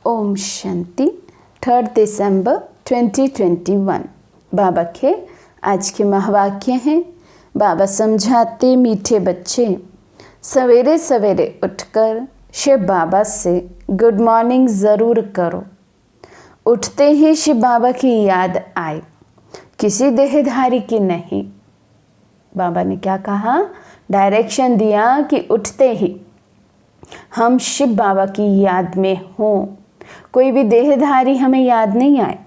ओम शांति। 3 दिसंबर 2021। बाबा के आज के महावाक्य हैं। बाबा समझाते, मीठे बच्चे सवेरे सवेरे उठकर शिव बाबा से गुड मॉर्निंग ज़रूर करो। उठते ही शिव बाबा की याद आए, किसी देहधारी की नहीं। बाबा ने क्या कहा? डायरेक्शन दिया कि उठते ही हम शिव बाबा की याद में हों, कोई भी देहधारी हमें याद नहीं आए।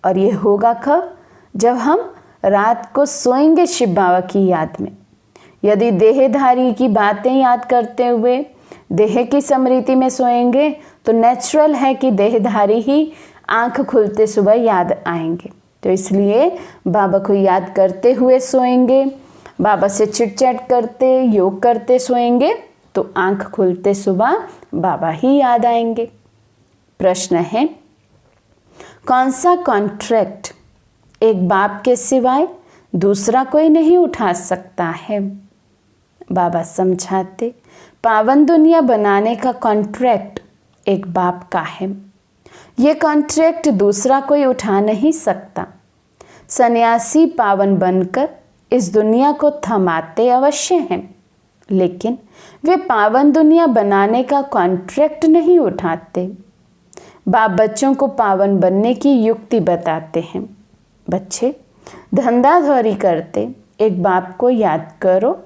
और ये होगा कब? जब हम रात को सोएंगे शिव बाबा की याद में। यदि देहधारी की बातें याद करते हुए देह की स्मृति में सोएंगे तो नेचुरल है कि देहधारी ही आंख खुलते सुबह याद आएंगे। तो इसलिए बाबा को याद करते हुए सोएंगे, बाबा से चिट चैट करते, योग करते सोएंगे तो आंख खुलते सुबह बाबा ही याद आएंगे। प्रश्न है, कौन सा कॉन्ट्रैक्ट एक बाप के सिवाय दूसरा कोई नहीं उठा सकता है? बाबा समझाते, पावन दुनिया बनाने का कॉन्ट्रैक्ट एक बाप का है। ये कॉन्ट्रैक्ट दूसरा कोई उठा नहीं सकता। सन्यासी पावन बनकर इस दुनिया को थमाते अवश्य हैं, लेकिन वे पावन दुनिया बनाने का कॉन्ट्रैक्ट नहीं उठाते। बाप बच्चों को पावन बनने की युक्ति बताते हैं। बच्चे धंधाधौरी करते एक बाप को याद करो,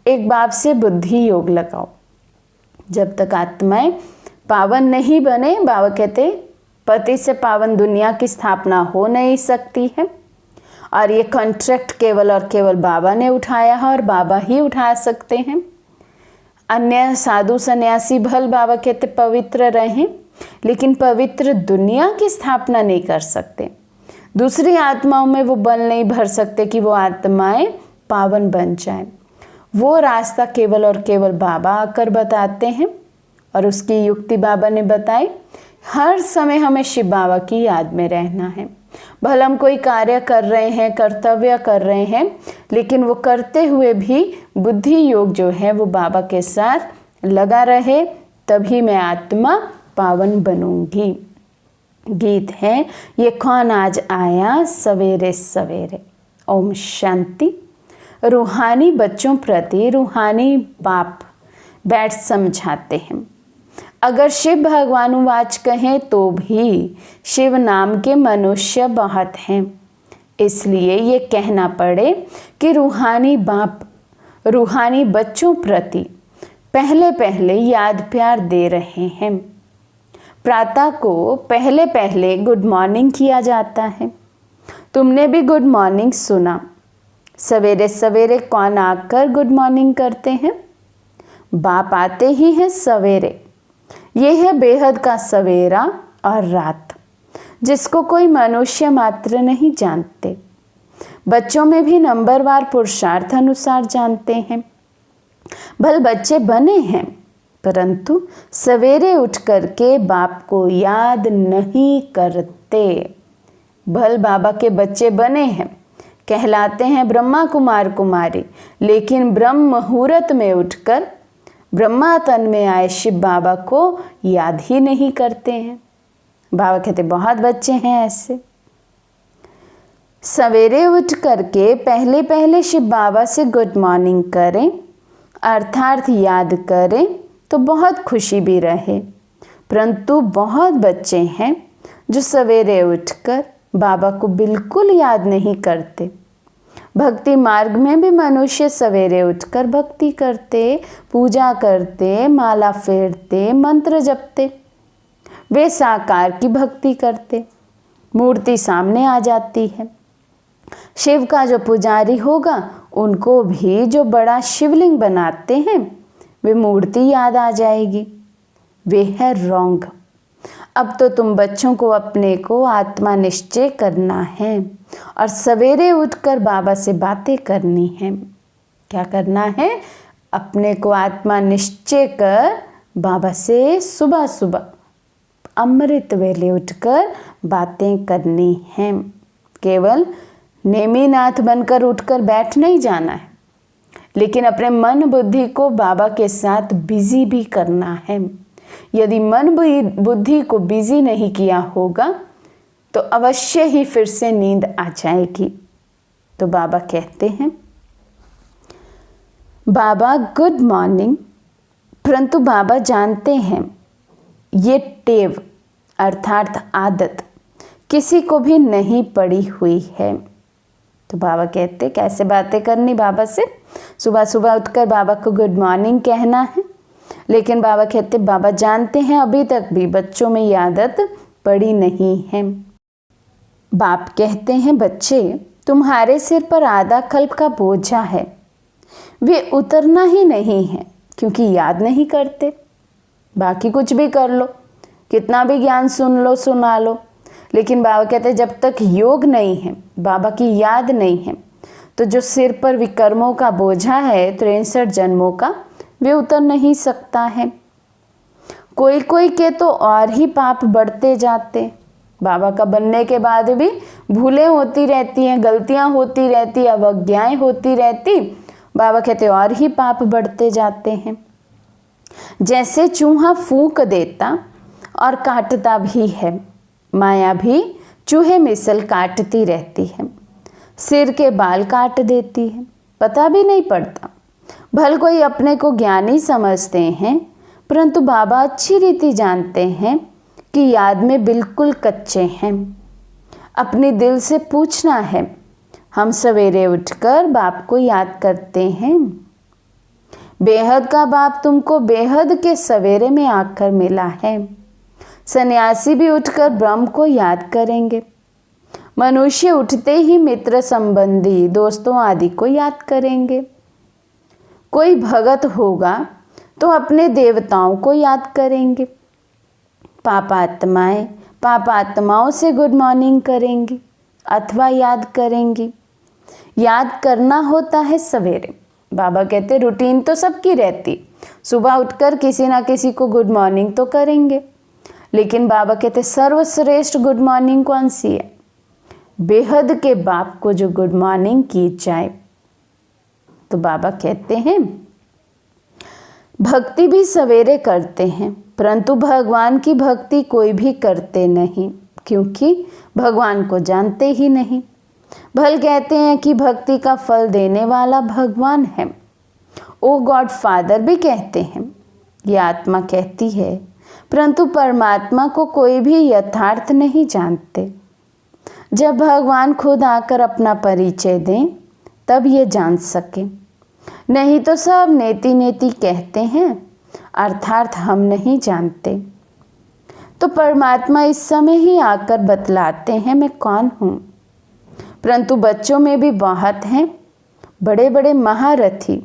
एक बाप से बुद्धि योग लगाओ। जब तक आत्माएं पावन नहीं बने, बाबा कहते पति से पावन दुनिया की स्थापना हो नहीं सकती है। और ये कॉन्ट्रैक्ट केवल और केवल बाबा ने उठाया है और बाबा ही उठा सकते हैं। अन्य साधु सन्यासी भल बाबा कहते पवित्र रहें, लेकिन पवित्र दुनिया की स्थापना नहीं कर सकते। दूसरी आत्माओं में वो बल नहीं भर सकते कि वो आत्माएं पावन बन जाएं। वो रास्ता केवल और केवल बाबा आकर बताते हैं और उसकी युक्ति बाबा ने बताई। हर समय हमें शिव बाबा की याद में रहना है। भले हम कोई कार्य कर रहे हैं, कर्तव्य कर रहे हैं, लेकिन वो करते हुए भी बुद्धि योग जो है वो बाबा के साथ लगा रहे, तभी मैं आत्मा पावन बनूंगी। गीत है, ये कौन आज आया सवेरे सवेरे। ओम शांति। रूहानी बच्चों प्रति रूहानी बाप बैठ समझाते हैं। अगर शिव भगवानुवाच कहें तो भी शिव नाम के मनुष्य बहुत हैं, इसलिए ये कहना पड़े कि रूहानी बाप रूहानी बच्चों प्रति पहले पहले याद प्यार दे रहे हैं। प्रातः को पहले पहले गुड मॉर्निंग किया जाता है। तुमने भी गुड मॉर्निंग सुना। सवेरे सवेरे कौन आकर गुड मॉर्निंग करते हैं? बाप आते ही हैं सवेरे। ये है बेहद का सवेरा और रात, जिसको कोई मनुष्य मात्र नहीं जानते। बच्चों में भी नंबरवार पुरुषार्थ अनुसार जानते हैं। भल बच्चे बने हैं, परंतु सवेरे उठ करके बाप को याद नहीं करते। भल बाबा के बच्चे बने हैं, कहलाते हैं ब्रह्मा कुमार कुमारी, लेकिन ब्रह्म मुहूर्त में उठकर ब्रह्मा तन में आए शिव बाबा को याद ही नहीं करते हैं। बाबा कहते बहुत बच्चे हैं ऐसे। सवेरे उठ करके पहले पहले शिव बाबा से गुड मॉर्निंग करें, अर्थात याद करें तो बहुत खुशी भी रहे। परंतु बहुत बच्चे हैं जो सवेरे उठकर बाबा को बिल्कुल याद नहीं करते। भक्ति मार्ग में भी मनुष्य सवेरे उठकर भक्ति करते, पूजा करते, माला फेरते, मंत्र जपते। वे साकार की भक्ति करते, मूर्ति सामने आ जाती है। शिव का जो पुजारी होगा उनको भी जो बड़ा शिवलिंग बनाते हैं वे मूर्ति याद आ जाएगी। वे है रॉन्ग। अब तो तुम बच्चों को अपने को आत्मा निश्चय करना है और सवेरे उठकर बाबा से बातें करनी है। क्या करना है? अपने को आत्मा निश्चय कर बाबा से सुबह सुबह अमृत वेले उठकर बातें करनी हैं। केवल नेमीनाथ बनकर उठकर बैठ नहीं जाना है, लेकिन अपने मन बुद्धि को बाबा के साथ बिजी भी करना है। यदि मन बुद्धि को बिजी नहीं किया होगा तो अवश्य ही फिर से नींद आ जाएगी। तो बाबा कहते हैं, बाबा गुड मॉर्निंग। परंतु बाबा जानते हैं ये टेव अर्थात आदत किसी को भी नहीं पड़ी हुई है। तो बाबा कहते कैसे बातें करनी बाबा से, सुबह सुबह उठकर बाबा को गुड मॉर्निंग कहना है। लेकिन बाबा कहते बाबा जानते हैं अभी तक भी बच्चों में ये आदत पड़ी नहीं है। बाप कहते हैं, बच्चे तुम्हारे सिर पर आधा कल्प का बोझा है, वे उतरना ही नहीं है क्योंकि याद नहीं करते। बाकी कुछ भी कर लो, कितना भी ज्ञान सुन लो सुना लो, लेकिन बाबा कहते हैं जब तक योग नहीं है, बाबा की याद नहीं है, तो जो सिर पर विकर्मों का बोझा है 63 जन्मों का, वे उतर नहीं सकता है। कोई कोई के तो और ही पाप बढ़ते जाते। बाबा का बनने के बाद भी भूलें होती रहती हैं, गलतियां होती रहती, अवज्ञाएं होती रहती। बाबा कहते और ही पाप बढ़ते जाते हैं। जैसे चूहा फूंक देता और काटता भी है, माया भी चूहे मिसल काटती रहती है, सिर के बाल काट देती है, पता भी नहीं पड़ता। भल कोई अपने को ज्ञानी समझते हैं, परंतु बाबा अच्छी रीति जानते हैं कि याद में बिल्कुल कच्चे हैं। अपने दिल से पूछना है। हम सवेरे उठकर बाप को याद करते हैं। बेहद का बाप तुमको बेहद के सवेरे में आकर मिला है। सन्यासी भी उठकर ब्रह्म को याद करेंगे। मनुष्य उठते ही मित्र संबंधी दोस्तों आदि को याद करेंगे। कोई भगत होगा तो अपने देवताओं को याद करेंगे। पापात्माओं से गुड मॉर्निंग करेंगी अथवा याद करेंगी। याद करना होता है सवेरे। बाबा कहते रूटीन तो सबकी रहती, सुबह उठकर किसी ना किसी को गुड मॉर्निंग तो करेंगे, लेकिन बाबा कहते सर्वश्रेष्ठ गुड मॉर्निंग कौन सी है? बेहद के बाप को जो गुड मॉर्निंग की जाए। तो बाबा कहते हैं भक्ति भी सवेरे करते हैं, परंतु भगवान की भक्ति कोई भी करते नहीं, क्योंकि भगवान को जानते ही नहीं। भल कहते हैं कि भक्ति का फल देने वाला भगवान है, ओ गॉड फादर भी कहते हैं। ये आत्मा कहती है, परंतु परमात्मा को कोई भी यथार्थ नहीं जानते। जब भगवान खुद आकर अपना परिचय दें तब ये जान सके, नहीं तो सब नेति नेति कहते हैं, अर्थात हम नहीं जानते। तो परमात्मा इस समय ही आकर बतलाते हैं मैं कौन हूँ। परंतु बच्चों में भी बहुत हैं बड़े बड़े महारथी,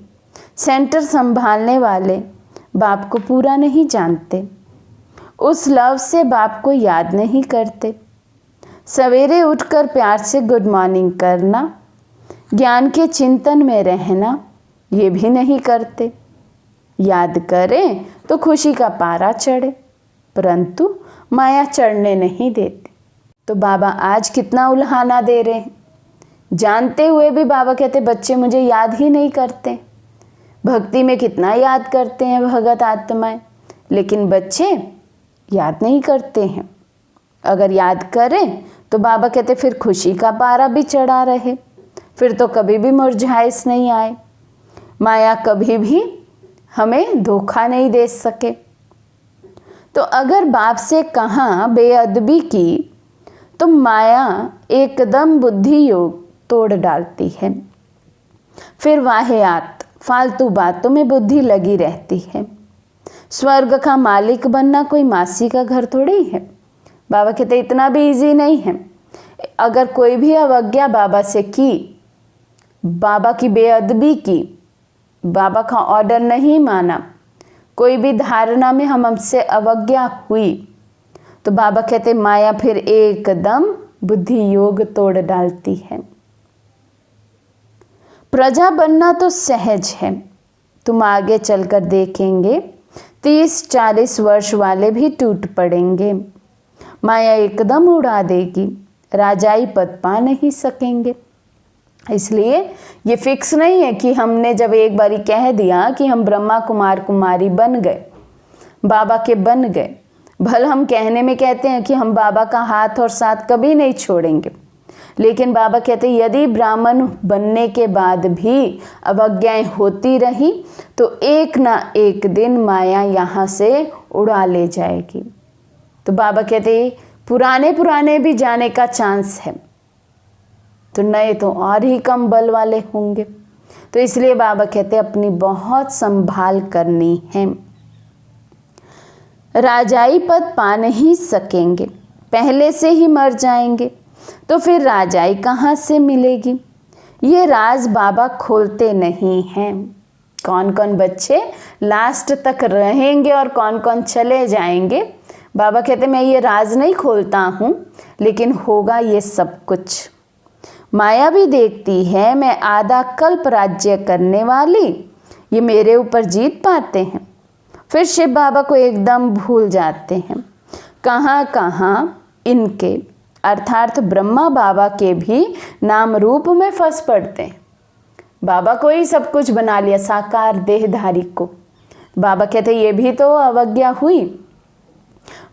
सेंटर संभालने वाले बाप को पूरा नहीं जानते, उस लव से बाप को याद नहीं करते। सवेरे उठकर प्यार से गुड मॉर्निंग करना, ज्ञान के चिंतन में रहना, ये भी नहीं करते। याद करें तो खुशी का पारा चढ़े, परंतु माया चढ़ने नहीं देते। तो बाबा आज कितना उल्हाना दे रहे हैं, जानते हुए भी बाबा कहते बच्चे मुझे याद ही नहीं करते। भक्ति में कितना याद करते हैं भगत आत्माएं, लेकिन बच्चे याद नहीं करते हैं। अगर याद करें तो बाबा कहते फिर खुशी का पारा भी चढ़ा रहे, फिर तो कभी भी मुरझाइश नहीं आए, माया कभी भी हमें धोखा नहीं दे सके। तो अगर बाप से कहाँ बेअदबी की तो माया एकदम बुद्धि योग तोड़ डालती है। फिर वाहियात फालतू बातों में बुद्धि लगी रहती है। स्वर्ग का मालिक बनना कोई मासी का घर थोड़ी है। बाबा कहते इतना भी इजी नहीं है। अगर कोई भी अवज्ञा बाबा से की, बाबा की बेअदबी की, बाबा का ऑर्डर नहीं माना, कोई भी धारणा में हमसे अवज्ञा हुई, तो बाबा कहते माया फिर एकदम बुद्धि योग तोड़ डालती है। प्रजा बनना तो सहज है, तुम आगे चलकर देखेंगे 30-40 वर्ष वाले भी टूट पड़ेंगे, माया एकदम उड़ा देगी, राजाई पद पा नहीं सकेंगे। इसलिए ये फिक्स नहीं है कि हमने जब एक बारी कह दिया कि हम ब्रह्मा कुमार कुमारी बन गए, बाबा के बन गए। भले हम कहने में कहते हैं कि हम बाबा का हाथ और साथ कभी नहीं छोड़ेंगे, लेकिन बाबा कहते हैं यदि ब्राह्मण बनने के बाद भी अवज्ञाएं होती रही तो एक ना एक दिन माया यहाँ से उड़ा ले जाएगी। तो बाबा कहते हैं पुराने भी जाने का चांस है, तो नए तो और ही कम बल वाले होंगे। तो इसलिए बाबा कहते हैं अपनी बहुत संभाल करनी है। राजाई पद पा नहीं सकेंगे, पहले से ही मर जाएंगे, तो फिर राजाई कहाँ से मिलेगी। ये राज बाबा खोलते नहीं हैं। कौन कौन बच्चे लास्ट तक रहेंगे और कौन कौन चले जाएंगे, बाबा कहते मैं ये राज नहीं खोलता हूँ, लेकिन होगा ये सब कुछ। माया भी देखती है मैं आधा कल्प राज्य करने वाली, ये मेरे ऊपर जीत पाते हैं, फिर शिव बाबा को एकदम भूल जाते हैं। कहाँ कहाँ इनके अर्थात ब्रह्मा बाबा के भी नाम रूप में फंस पड़ते हैं। बाबा को ही सब कुछ बना लिया, साकार देहधारी को। बाबा कहते ये भी तो अवज्ञा हुई।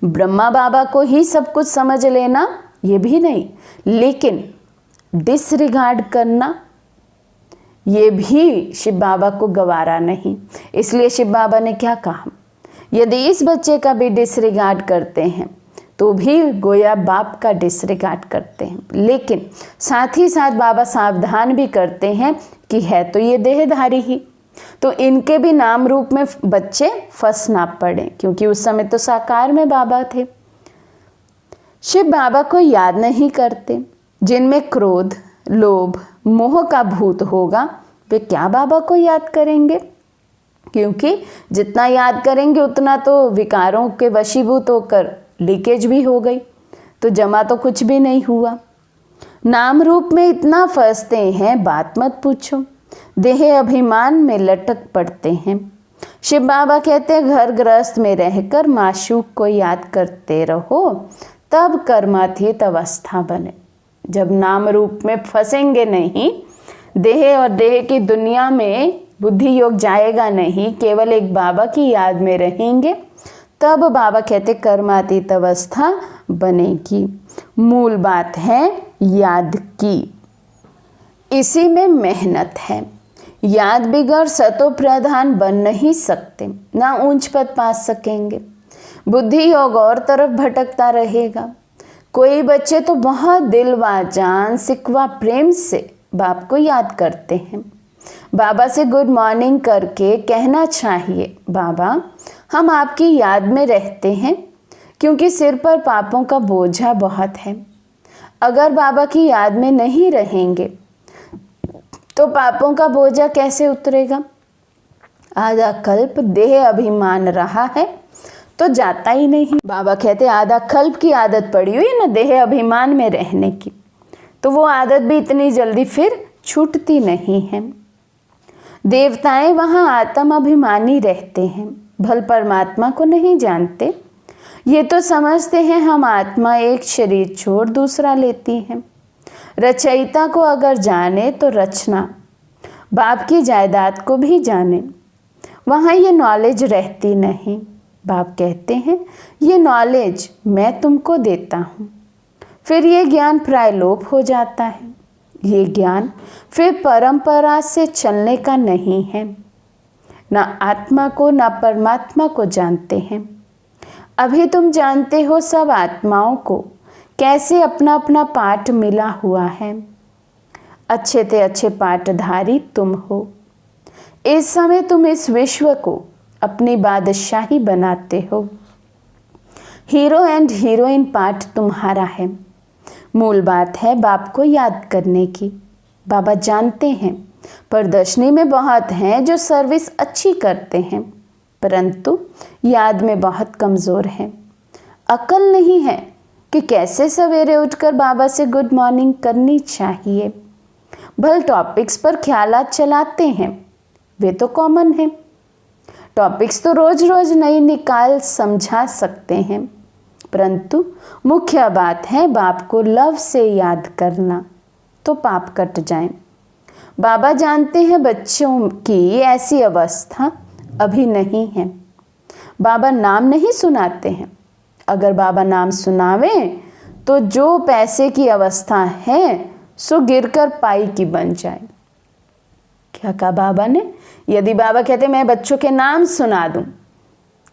ब्रह्मा बाबा को ही सब कुछ समझ लेना ये भी नहीं, लेकिन डिसरिगार्ड करना ये भी शिव बाबा को गवारा नहीं। इसलिए शिव बाबा ने क्या कहा, यदि इस बच्चे का भी डिसरिगार्ड करते हैं तो भी गोया बाप का डिसरिगार्ड करते हैं। लेकिन साथ ही साथ बाबा सावधान भी करते हैं कि है तो ये देहधारी ही, तो इनके भी नाम रूप में बच्चे फंस ना पड़े, क्योंकि उस समय तो साकार में बाबा थे। शिव बाबा को याद नहीं करते। जिनमें क्रोध, लोभ, मोह का भूत होगा वे क्या बाबा को याद करेंगे, क्योंकि जितना याद करेंगे उतना तो विकारों के वशीभूत होकर लीकेज भी हो गई, तो जमा तो कुछ भी नहीं हुआ। नाम रूप में इतना फंसते हैं बात मत पूछो, देह अभिमान में लटक पड़ते हैं। शिव बाबा कहते हैं घर गृहस्थ में रहकर माशूक को याद करते रहो, तब कर्मातीत अवस्था बने। जब नाम रूप में फंसेंगे नहीं, देह और देह की दुनिया में बुद्धि योग जाएगा नहीं, केवल एक बाबा की याद में रहेंगे, तब बाबा कहते कर्मातीत अवस्था बनेगी। मूल बात है याद की, इसी में मेहनत है। याद बिगड़ सतो प्रधान बन नहीं सकते, ना ऊंच पद पा सकेंगे। बुद्धि योग और तरफ भटकता रहेगा। कोई बच्चे तो बहुत दिल व जान सिकवा प्रेम से बाप को याद करते हैं। बाबा से गुड मॉर्निंग करके कहना चाहिए, बाबा हम आपकी याद में रहते हैं, क्योंकि सिर पर पापों का बोझा बहुत है। अगर बाबा की याद में नहीं रहेंगे तो पापों का बोझा कैसे उतरेगा। आधा कल्प देह अभिमान रहा है तो जाता ही नहीं। बाबा कहते आधा कल्प की आदत पड़ी हुई ना देह अभिमान में रहने की, तो वो आदत भी इतनी जल्दी फिर छूटती नहीं है। देवताएं वहाँ आत्म अभिमानी रहते हैं, भल परमात्मा को नहीं जानते। ये तो समझते हैं हम आत्मा एक शरीर छोड़ दूसरा लेती हैं। रचयिता को अगर जाने तो रचना, बाप की जायदाद को भी जाने। वहाँ ये नॉलेज रहती नहीं। बाप कहते हैं ये नॉलेज मैं तुमको देता हूँ, फिर ये ज्ञान प्रायलोप हो जाता है। ये ज्ञान फिर परंपरा से चलने का नहीं है। ना आत्मा को ना परमात्मा को जानते हैं। अभी तुम जानते हो सब आत्माओं को कैसे अपना अपना पाठ मिला हुआ है। अच्छे ते अच्छे पाठधारी तुम हो। इस समय तुम इस विश्व को अपनी बादशाही बनाते हो। हीरो एंड हीरोइन पाठ तुम्हारा है। मूल बात है बाप को याद करने की। बाबा जानते हैं प्रदर्शनी में बहुत हैं जो सर्विस अच्छी करते हैं, परंतु याद में बहुत कमज़ोर हैं। अकल नहीं है कि कैसे सवेरे उठकर बाबा से गुड मॉर्निंग करनी चाहिए। भल टॉपिक्स पर ख्यालात चलाते हैं, वे तो कॉमन हैं। टॉपिक्स तो रोज रोज नई निकाल समझा सकते हैं, परंतु मुख्य बात है बाप को लव से याद करना, तो पाप कट जाएं। बाबा जानते हैं बच्चों की ऐसी अवस्था अभी नहीं है। बाबा नाम नहीं सुनाते हैं। अगर बाबा नाम सुनावें तो जो पैसे की अवस्था है सो गिरकर पाई की बन जाए। क्या कहा बाबा ने? यदि बाबा कहते मैं बच्चों के नाम सुना दूं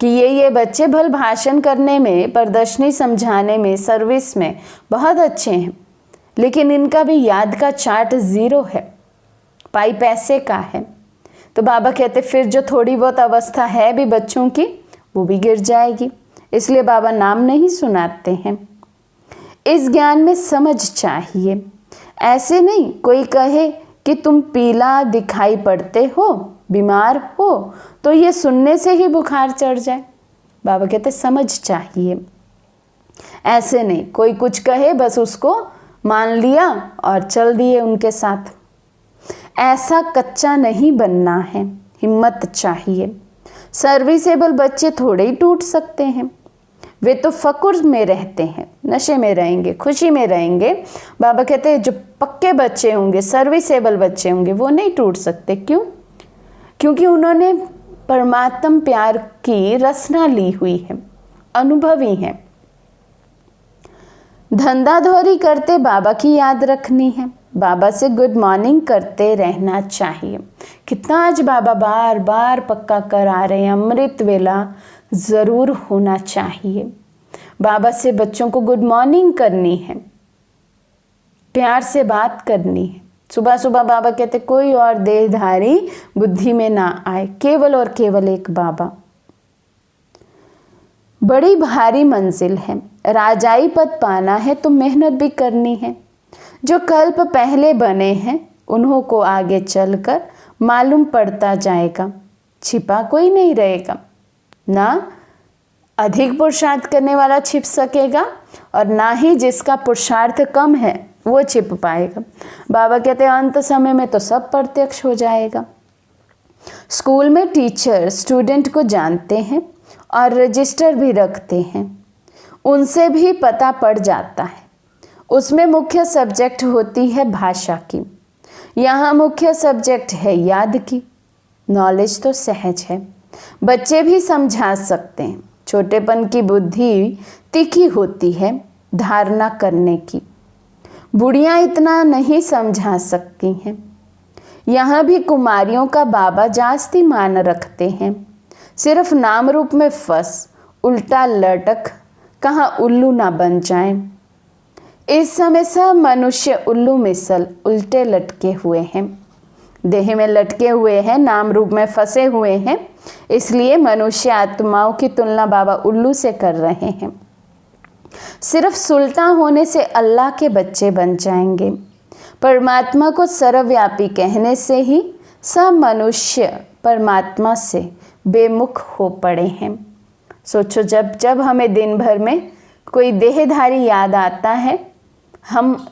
कि ये बच्चे भल भाषण करने में, प्रदर्शनी समझाने में, सर्विस में बहुत अच्छे हैं, लेकिन इनका भी याद का चार्ट 0 है, पाई पैसे का है, तो बाबा कहते फिर जो थोड़ी बहुत अवस्था है भी बच्चों की वो भी गिर जाएगी। इसलिए बाबा नाम नहीं सुनाते हैं। इस ज्ञान में समझ चाहिए। ऐसे नहीं कोई कहे कि तुम पीला दिखाई पड़ते हो, बीमार हो, तो ये सुनने से ही बुखार चढ़ जाए। बाबा कहते समझ चाहिए। ऐसे नहीं कोई कुछ कहे बस उसको मान लिया और चल दिए उनके साथ। ऐसा कच्चा नहीं बनना है, हिम्मत चाहिए। सर्विसेबल बच्चे थोड़े ही टूट सकते हैं, वे तो फकुर में रहते हैं, नशे में रहेंगे, खुशी में रहेंगे। बाबा कहते हैं जो पक्के बच्चे होंगे, सर्विसेबल बच्चे होंगे, वो नहीं टूट सकते। क्यों? क्योंकि उन्होंने परमात्म प्यार की रसना ली हुई है, अनुभवी हैं। धंधाधौरी करते बाबा की याद रखनी है, बाबा से गुड मॉर्निंग करते रहना चाहिए। कितना आज बाबा बार बार पक्का करा रहे हैं, अमृत वेला ज़रूर होना चाहिए। बाबा से बच्चों को गुड मॉर्निंग करनी है, प्यार से बात करनी है। सुबह सुबह बाबा कहते कोई और देहधारी बुद्धि में ना आए, केवल और केवल एक बाबा। बड़ी भारी मंजिल है, राजाई पद पाना है तो मेहनत भी करनी है। जो कल्प पहले बने हैं उन्हों को आगे चलकर मालूम पड़ता जाएगा, छिपा कोई नहीं रहेगा। ना अधिक पुरुषार्थ करने वाला छिप सकेगा और ना ही जिसका पुरुषार्थ कम है वो छिप पाएगा। बाबा कहते हैं अंत समय में तो सब प्रत्यक्ष हो जाएगा। स्कूल में टीचर स्टूडेंट को जानते हैं और रजिस्टर भी रखते हैं, उनसे भी पता पड़ जाता है। उसमें मुख्य सब्जेक्ट होती है भाषा की, यहाँ मुख्य सब्जेक्ट है याद की। नॉलेज तो सहज है, बच्चे भी समझा सकते हैं। छोटेपन की बुद्धि तीखी होती है धारणा करने की, बुढ़ियाँ इतना नहीं समझा सकती हैं। यहाँ भी कुमारियों का बाबा जास्ती मान रखते हैं। सिर्फ नाम रूप में फंस उल्टा लटक कहाँ उल्लू ना बन जाए। इस समय सब मनुष्य उल्लू मिसल उल्टे लटके हुए हैं, देह में लटके हुए हैं, नाम रूप में फंसे हुए हैं। इसलिए मनुष्य आत्माओं की तुलना बाबा उल्लू से कर रहे हैं। सिर्फ सुल्तान होने से अल्लाह के बच्चे बन जाएंगे। परमात्मा को सर्वव्यापी कहने से ही सब मनुष्य परमात्मा से बेमुख हो पड़े हैं। सोचो जब जब हमें दिन भर में कोई देहधारी याद आता है, हम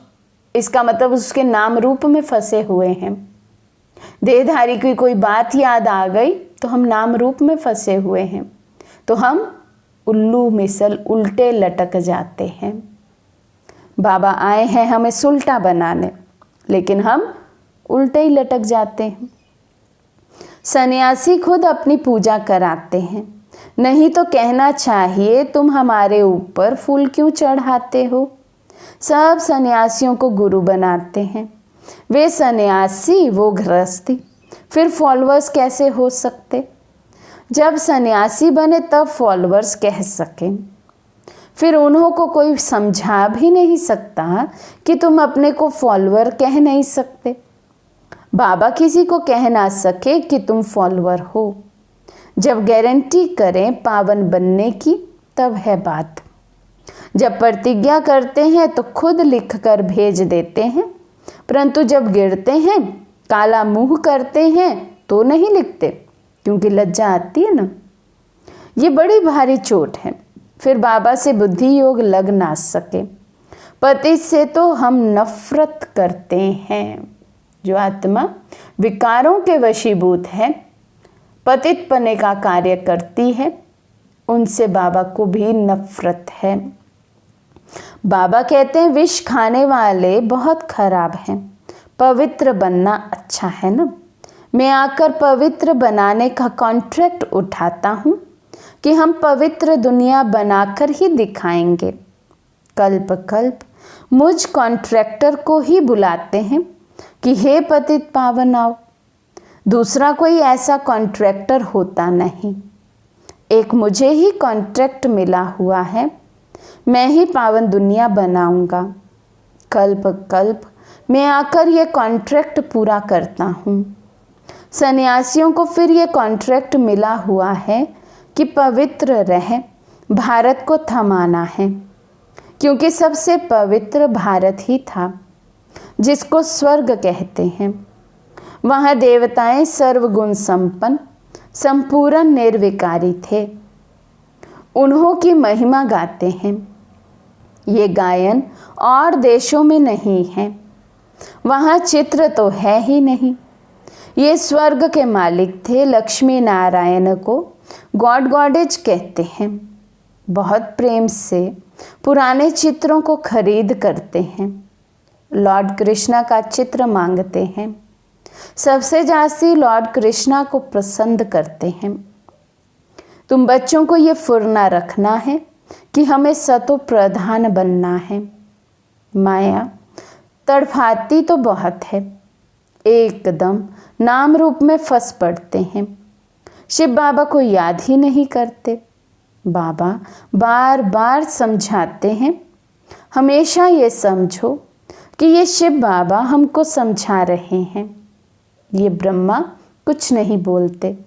इसका मतलब उसके नाम रूप में फंसे हुए हैं। देहधारी की कोई बात याद आ गई तो हम नाम रूप में फंसे हुए हैं, तो हम उल्लू मिसल उल्टे लटक जाते हैं। बाबा आए हैं हमें सुल्टा बनाने, लेकिन हम उल्टे ही लटक जाते हैं। सन्यासी खुद अपनी पूजा कराते हैं, नहीं तो कहना चाहिए तुम हमारे ऊपर फूल क्यों चढ़ाते हो। सब सन्यासियों को गुरु बनाते हैं, वे सन्यासी वो गृहस्थी, फिर फॉलोअर्स कैसे हो सकते। जब सन्यासी बने तब फॉलोअर्स कह सकें, फिर उन्हों को कोई समझा भी नहीं सकता कि तुम अपने को फॉलोअर कह नहीं सकते। बाबा किसी को कह ना सके कि तुम फॉलोअर हो। जब गारंटी करें पावन बनने की तब है बात। जब प्रतिज्ञा करते हैं तो खुद लिख कर भेज देते हैं, परंतु जब गिरते हैं काला मुंह करते हैं तो नहीं लिखते, क्योंकि लज्जा आती है ना। ये बड़ी भारी चोट है, फिर बाबा से बुद्धि योग लग ना सके। पति से तो हम नफरत करते हैं। जो आत्मा विकारों के वशीभूत है, पतित पने का कार्य करती है, उनसे बाबा को भी नफरत है। बाबा कहते हैं विष खाने वाले बहुत खराब हैं, पवित्र बनना अच्छा है ना। मैं आकर पवित्र बनाने का कॉन्ट्रैक्ट उठाता हूँ, कि हम पवित्र दुनिया बनाकर ही दिखाएंगे। कल्प कल्प मुझ कॉन्ट्रैक्टर को ही बुलाते हैं कि हे पतित पावन आओ। दूसरा कोई ऐसा कॉन्ट्रैक्टर होता नहीं, एक मुझे ही कॉन्ट्रैक्ट मिला हुआ है। मैं ही पावन दुनिया बनाऊंगा। कल्प कल्प मैं आकर ये कॉन्ट्रैक्ट पूरा करता हूँ। सन्यासियों को फिर ये कॉन्ट्रैक्ट मिला हुआ है कि पवित्र रह भारत को थमाना है, क्योंकि सबसे पवित्र भारत ही था जिसको स्वर्ग कहते हैं। वहाँ देवताएं सर्वगुण संपन्न संपूर्ण निर्विकारी थे। उन्हों की महिमा गाते हैं। ये गायन और देशों में नहीं है, वहाँ चित्र तो है ही नहीं। ये स्वर्ग के मालिक थे। लक्ष्मी नारायण को गॉड गॉडेज कहते हैं। बहुत प्रेम से पुराने चित्रों को खरीद करते हैं। लॉर्ड कृष्णा का चित्र मांगते हैं। सबसे जास्ती लॉर्ड कृष्णा को पसंद करते हैं। तुम बच्चों को ये फुरना रखना है कि हमें सतो प्रधान बनना है। माया तड़फाती तो बहुत है, एकदम नाम रूप में फंस पड़ते हैं। शिव बाबा को याद ही नहीं करते। बाबा बार बार समझाते हैं, हमेशा ये समझो कि ये शिव बाबा हमको समझा रहे हैं। ये ब्रह्मा कुछ नहीं बोलते,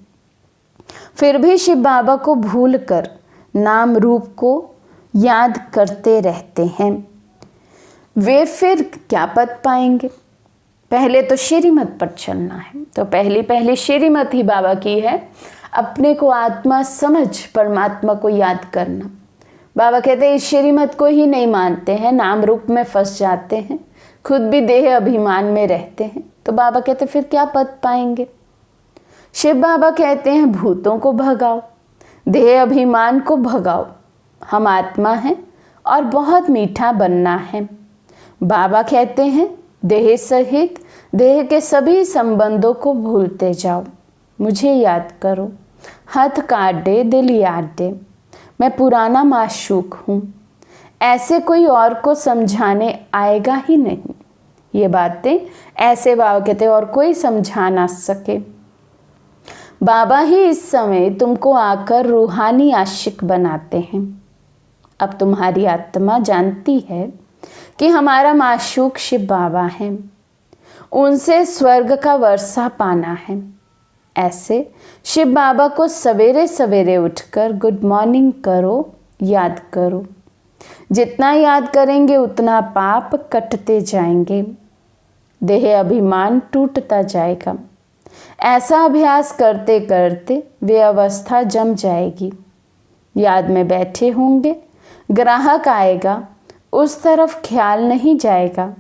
फिर भी शिव बाबा को भूल कर नाम रूप को याद करते रहते हैं। वे फिर क्या पद पाएंगे? पहले तो श्रीमत पर चलना है। तो पहली श्रीमत ही बाबा की है, अपने को आत्मा समझ परमात्मा को याद करना। बाबा कहते हैं इस श्रीमत को ही नहीं मानते हैं, नाम रूप में फंस जाते हैं, खुद भी देह अभिमान में रहते हैं। तो बाबा कहते फिर क्या पद पाएंगे? शिव बाबा कहते हैं भूतों को भगाओ, देह अभिमान को भगाओ। हम आत्मा हैं और बहुत मीठा बनना है। बाबा कहते हैं देह सहित देह के सभी संबंधों को भूलते जाओ, मुझे याद करो। हाथ काट दे दिल याद दे, मैं पुराना माशूक हूँ। ऐसे कोई और को समझाने आएगा ही नहीं। ये बातें ऐसे बाबा कहते और कोई समझा ना सके। बाबा ही इस समय तुमको आकर रूहानी आशिक बनाते हैं। अब तुम्हारी आत्मा जानती है कि हमारा माशूक शिव बाबा है, उनसे स्वर्ग का वर्षा पाना है। ऐसे शिव बाबा को सवेरे सवेरे उठकर गुड मॉर्निंग करो, याद करो। जितना याद करेंगे उतना पाप कटते जाएंगे, देह अभिमान टूटता जाएगा। ऐसा अभ्यास करते करते वे अवस्था जम जाएगी। याद में बैठे होंगे, ग्राहक आएगा, उस तरफ ख्याल नहीं जाएगा।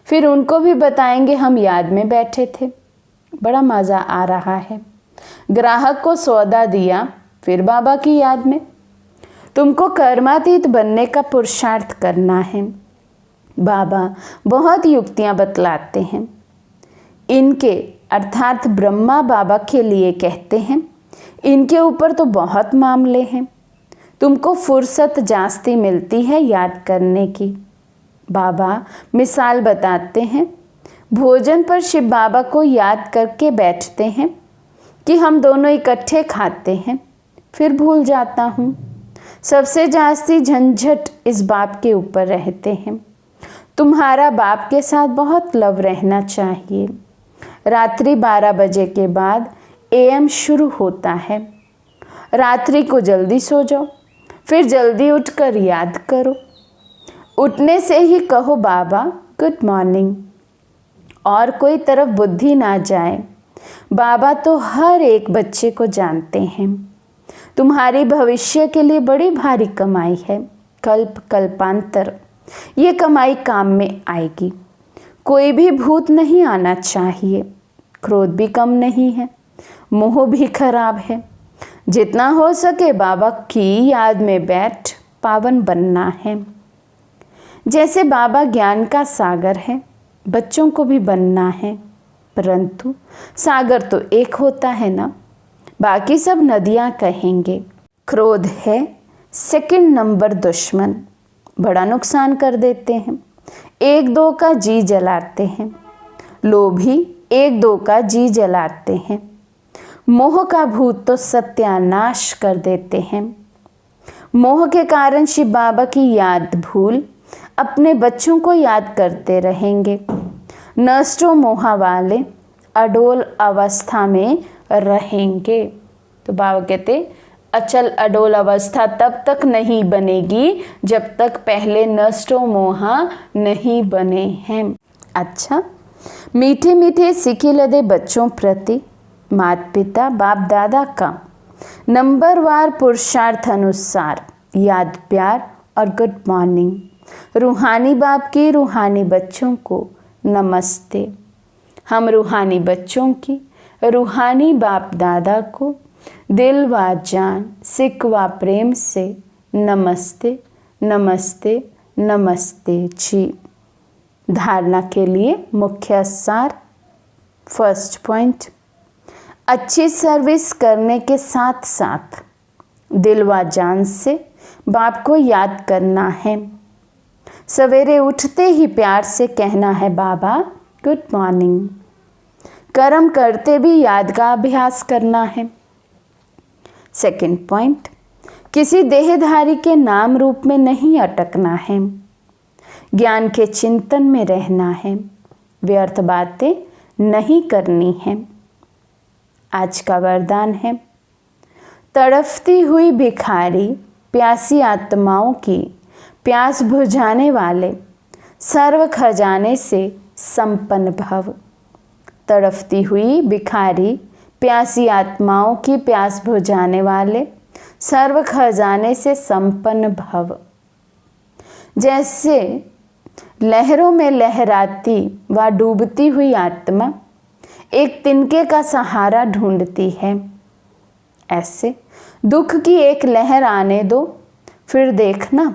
फिर उनको भी बताएंगे हम याद में बैठे थे, बड़ा मज़ा आ रहा है। ग्राहक को सौदा दिया, फिर बाबा की याद में। तुमको कर्मातीत बनने का पुरुषार्थ करना है। बाबा बहुत युक्तियाँ बतलाते हैं। इनके अर्थात ब्रह्मा बाबा के लिए कहते हैं, इनके ऊपर तो बहुत मामले हैं, तुमको फुर्सत जास्ती मिलती है याद करने की। बाबा मिसाल बताते हैं, भोजन पर शिव बाबा को याद करके बैठते हैं कि हम दोनों इकट्ठे खाते हैं, फिर भूल जाता हूँ। सबसे जास्ती झंझट इस बाप के ऊपर रहते हैं। तुम्हारा बाप के साथ बहुत लव रहना चाहिए। रात्रि 12 बजे के बाद एएम शुरू होता है। रात्रि को जल्दी सो जाओ, फिर जल्दी उठकर याद करो। उठने से ही कहो बाबा गुड मॉर्निंग, और कोई तरफ बुद्धि ना जाए। बाबा तो हर एक बच्चे को जानते हैं। तुम्हारी भविष्य के लिए बड़ी भारी कमाई है। कल्प कल्पांतर ये कमाई काम में आएगी। कोई भी भूत नहीं आना चाहिए। क्रोध भी कम नहीं है, मोह भी खराब है। जितना हो सके बाबा की याद में बैठ पावन बनना है। जैसे बाबा ज्ञान का सागर है, बच्चों को भी बनना है। परंतु सागर तो एक होता है ना, बाकी सब नदियाँ कहेंगे। क्रोध है सेकंड नंबर दुश्मन, बड़ा नुकसान कर देते हैं, एक दो का जी जलाते हैं। लोभी एक दो का जी जलाते हैं। मोह का भूत तो सत्यानाश कर देते हैं। मोह के कारण शिव बाबा की याद भूल अपने बच्चों को याद करते रहेंगे। नष्टो मोहा वाले अडोल अवस्था में रहेंगे। तो बाबा कहते अचल अडोल अवस्था तब तक नहीं बनेगी जब तक पहले नष्टो मोहा नहीं बने हैं। अच्छा, मीठे मीठे सिके लदे बच्चों प्रति माता पिता बाप दादा का नंबरवार पुरुषार्थ अनुसार याद प्यार और गुड मॉर्निंग। रूहानी बाप के रूहानी बच्चों को नमस्ते। हम रूहानी बच्चों की रूहानी बाप दादा को दिल व जान सिक व प्रेम से नमस्ते नमस्ते नमस्ते जी। धारणा के लिए मुख्य सार। फर्स्ट पॉइंट, अच्छी सर्विस करने के साथ साथ दिल व जान से बाप को याद करना है। सवेरे उठते ही प्यार से कहना है बाबा गुड मॉर्निंग। कर्म करते भी याद का अभ्यास करना है। सेकंड पॉइंट, किसी देहधारी के नाम रूप में नहीं अटकना है। ज्ञान के चिंतन में रहना है। व्यर्थ बातें नहीं करनी है। आज का वरदान है, तड़फती हुई भिखारी प्यासी आत्माओं की प्यास बुझाने वाले सर्व खजाने से संपन्न भव। तड़फती हुई भिखारी प्यासी आत्माओं की प्यास बुझाने वाले सर्व खजाने से संपन्न भव। जैसे लहरों में लहराती व डूबती हुई आत्मा एक तिनके का सहारा ढूंढती है, ऐसे दुख की एक लहर आने दो, फिर देखना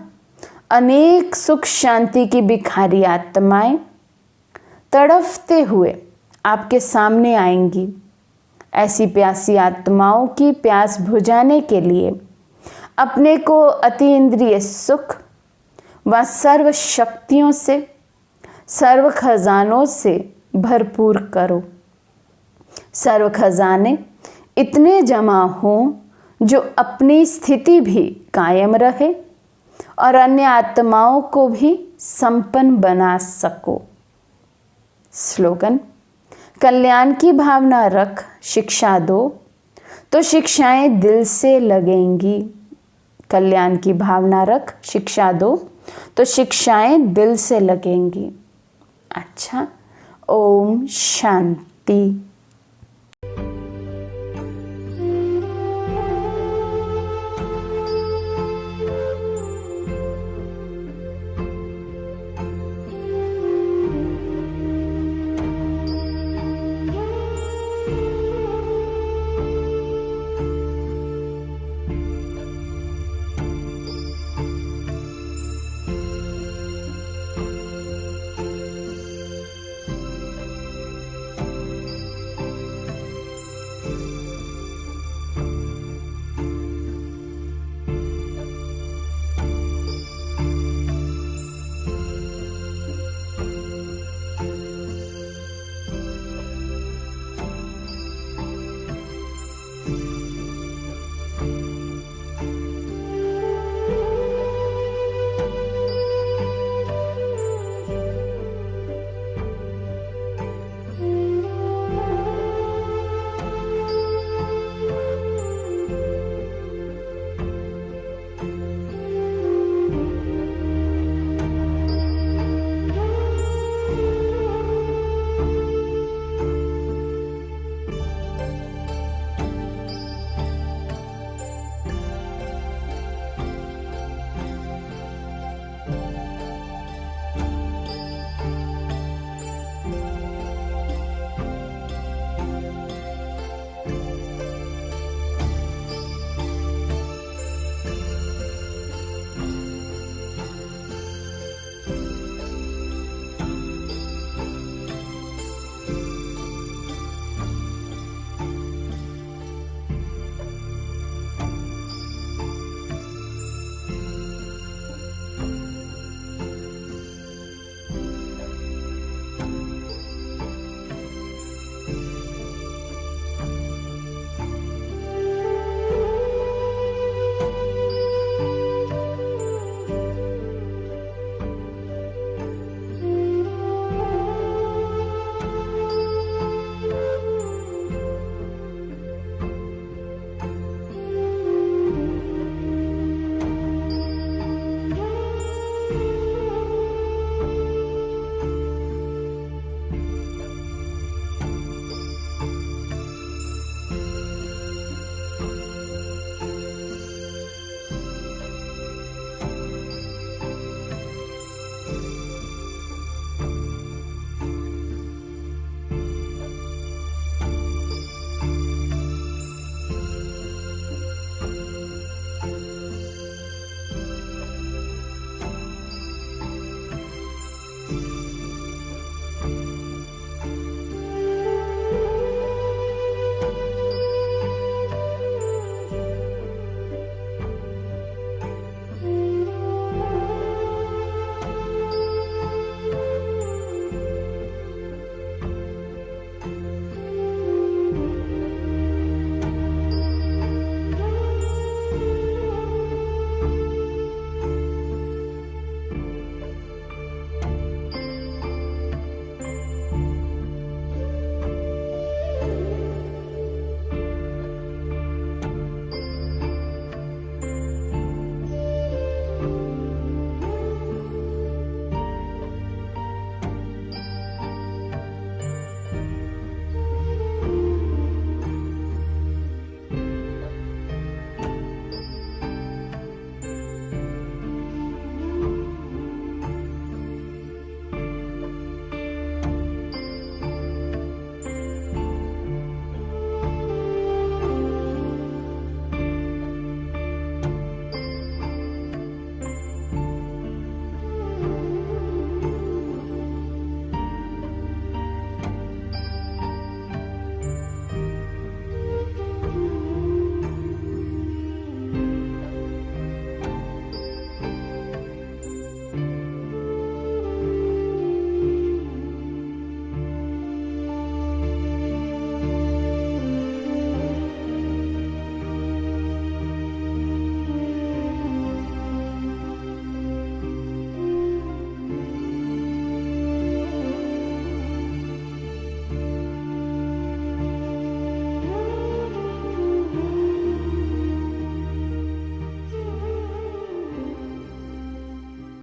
अनेक सुख शांति की भिखारी आत्माएं तड़फते हुए आपके सामने आएंगी। ऐसी प्यासी आत्माओं की प्यास बुझाने के लिए अपने को अति इंद्रिय सुख व सर्व शक्तियों से सर्व खजानों से भरपूर करो। सर्व खजाने इतने जमा हों जो अपनी स्थिति भी कायम रहे और अन्य आत्माओं को भी संपन्न बना सको। स्लोगन, कल्याण की भावना रख शिक्षा दो तो शिक्षाएं दिल से लगेंगी। कल्याण की भावना रख शिक्षा दो तो शिक्षाएं दिल से लगेंगी। अच्छा, ओम शांति।